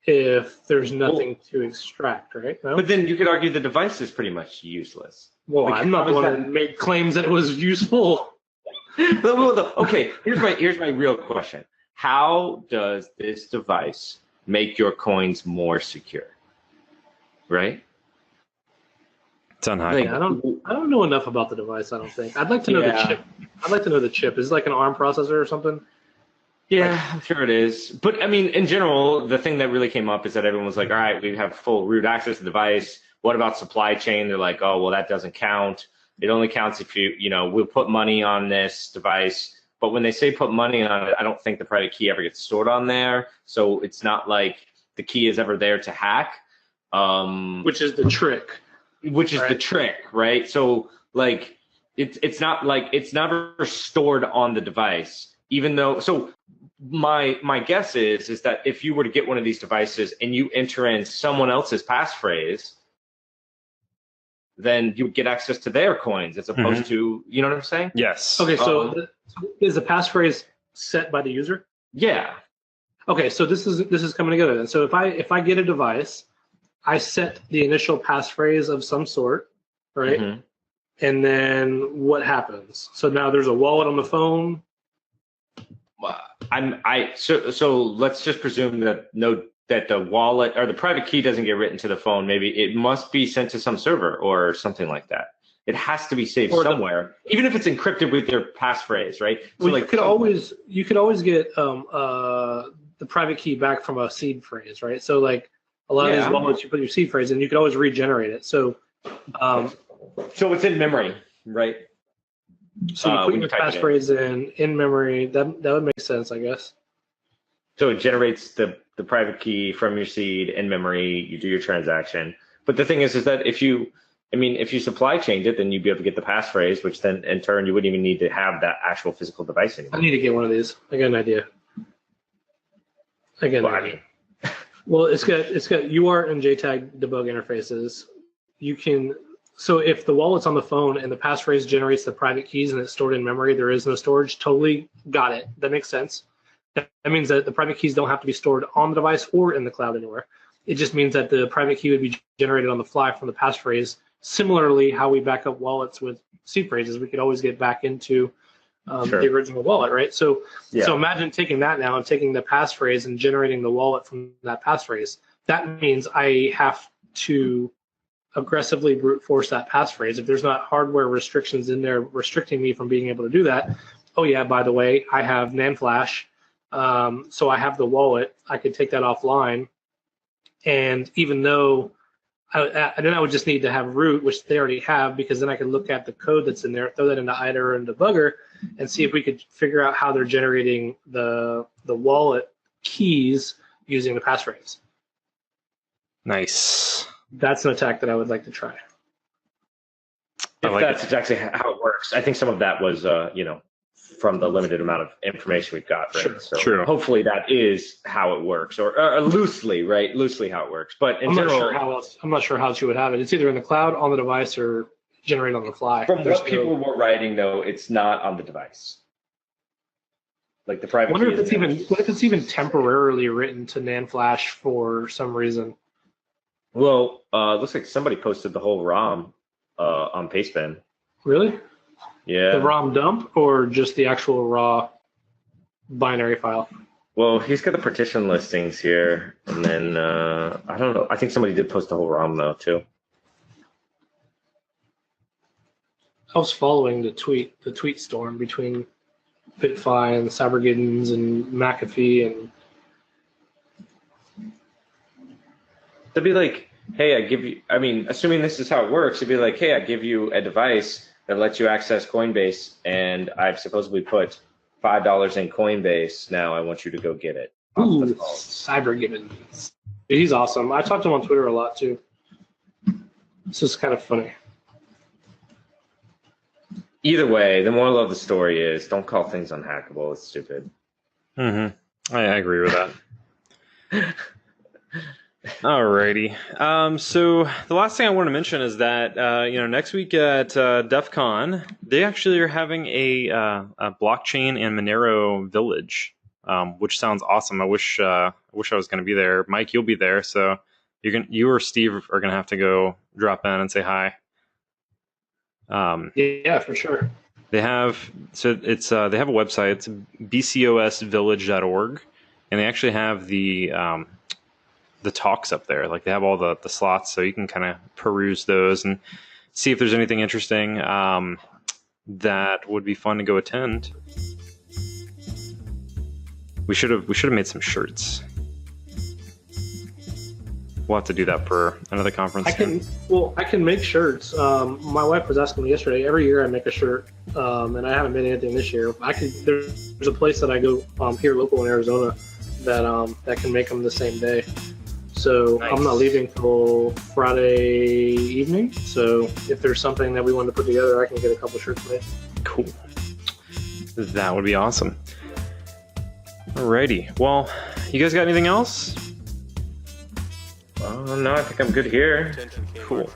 if there's nothing to extract, right? No? But then you could argue the device is pretty much useless. Well, like, I'm not the how is one that- that made claims that it was useful. Okay, here's my real question. How does this device make your coins more secure? Right? It's unhackable. I don't know enough about the device. I don't think. I'd like to know the Yeah. chip. I'd like to know the chip. Is it like an ARM processor or something? Yeah, I'm sure it is. But I mean, in general, the thing that really came up is that everyone was like, all right, we have full root access to the device. What about supply chain? They're like, oh, well, that doesn't count. It only counts if we'll put money on this device. But when they say put money on it, I don't think the private key ever gets stored on there. So it's not like the key is ever there to hack. Which is the trick. Which is the trick, right? So like it's not like it's never stored on the device, even though. So my guess is that if you were to get one of these devices and you enter in someone else's passphrase, then you would get access to their coins as opposed to, you know what I'm saying? Yes. Okay, so is the passphrase set by the user? Yeah. Okay, so this is coming together then. So if I get a device, I set the initial passphrase of some sort, right? Mm-hmm. And then what happens? So now there's a wallet on the phone. So let's just presume that the wallet or the private key doesn't get written to the phone. Maybe it must be sent to some server or something like that. It has to be saved somewhere, even if it's encrypted with your passphrase, right? So well, you could always get the private key back from a seed phrase, right? So like a lot of these wallets, you put your seed phrase in, you could always regenerate it. So it's in memory, right? So you put your passphrase in memory. That would make sense, I guess. So it generates the private key from your seed in memory. You do your transaction. But the thing is that if you supply chained it, then you'd be able to get the passphrase, which then in turn you wouldn't even need to have that actual physical device anymore. I need to get one of these. I got an idea. Well, it's got UART and JTAG debug interfaces. You can. So if the wallet's on the phone and the passphrase generates the private keys and it's stored in memory, there is no storage. Totally got it. That makes sense. That means that the private keys don't have to be stored on the device or in the cloud anywhere. It just means that the private key would be generated on the fly from the passphrase. Similarly, how we back up wallets with seed phrases, we could always get back into the original wallet, right? So imagine taking that now and taking the passphrase and generating the wallet from that passphrase. That means I have to aggressively brute force that passphrase. If there's not hardware restrictions in there restricting me from being able to do that, oh yeah, by the way, I have NAND flash, so I have the wallet. I could take that offline, and even though then I would just need to have root, which they already have, because then I can look at the code that's in there, throw that into IDER and debugger, and see if we could figure out how they're generating the wallet keys using the passphrase. Nice. That's an attack that I would like to try. If that's exactly how it works. I think some of that was, from the limited amount of information we've got. Right? Sure. So True. Hopefully that is how it works, or loosely, right? Loosely how it works. But in general, I'm not sure how else you would have it. It's either in the cloud, on the device, or generated on the fly. From what people were writing, though, it's not on the device. Like the private. What if it's even temporarily written to NAND flash for some reason? Well, looks like somebody posted the whole ROM on Pastebin. Really? Yeah. The ROM dump or just the actual raw binary file? Well, he's got the partition listings here, and then I don't know. I think somebody did post the whole ROM though too. I was following the tweet storm between BitFi and Cybergiddens and McAfee and. It'd be like, hey, assuming this is how it works, it'd be like, hey, I give you a device that lets you access Coinbase, and I've supposedly put $5 in Coinbase. Now I want you to go get it. Ooh, Cybergiddens. He's awesome. I talked to him on Twitter a lot too. This is kind of funny. Either way, the moral of the story is don't call things unhackable. It's stupid. Mm-hmm. I agree with that. Alrighty. So the last thing I want to mention is that next week at DEF CON, they actually are having a blockchain and Monero village, which sounds awesome. I wish I was going to be there. Mike, you'll be there, so you or Steve are going to have to go drop in and say hi. Yeah, for sure. They have they have a website. It's bcosvillage.org, and they actually have the talks up there. Like they have all the slots, so you can kind of peruse those and see if there's anything interesting that would be fun to go attend. We should have made some shirts. We'll have to do that for another conference. I can make shirts. My wife was asking me yesterday. Every year I make a shirt, and I haven't made anything this year. There's a place that I go here local in Arizona that can make them the same day. So Nice. I'm not leaving till Friday evening. So if there's something that we want to put together, I can get a couple shirts made. Cool. That would be awesome. Alrighty. Well, you guys got anything else? No, I think I'm good here. Cool.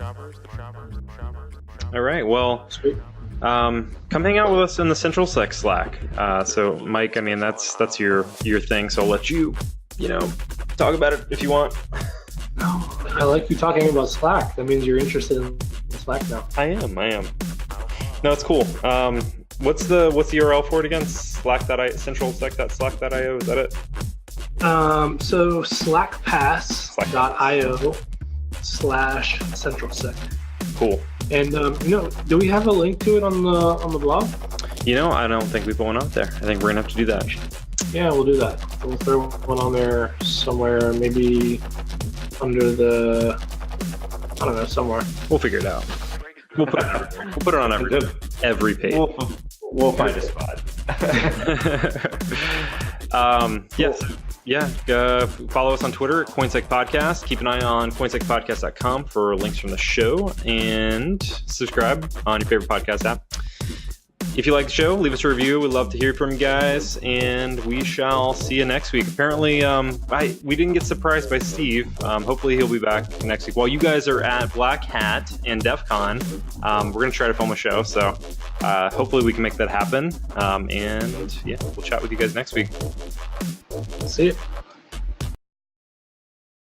All right. Well, Sweet. come hang out with us in the Central Sec Slack. So, Mike, I mean, that's your thing. So I'll let you, talk about it if you want. I like you talking about Slack. That means you're interested in Slack now. I am. No, it's cool. What's the URL for it again? centralsec.slack.io. Is that it? So slackpass.io/centralsec. Cool. And do we have a link to it on the blog? I don't think we put one out there. I think we're gonna have to do that. Yeah, we'll do that. We'll throw one on there somewhere, maybe under the, I don't know, somewhere. We'll figure it out. We'll put it on everywhere. We'll put it on every page. We'll find a spot. Yes. Yeah. Follow us on Twitter at CoinSec Podcast. Keep an eye on coinsecpodcast.com for links from the show, and subscribe on your favorite podcast app. If you like the show, leave us a review. We'd love to hear from you guys, and we shall see you next week. Apparently, we didn't get surprised by Steve. Hopefully, he'll be back next week. While you guys are at Black Hat and DEF CON, we're going to try to film a show, so hopefully we can make that happen. And yeah, we'll chat with you guys next week. See you.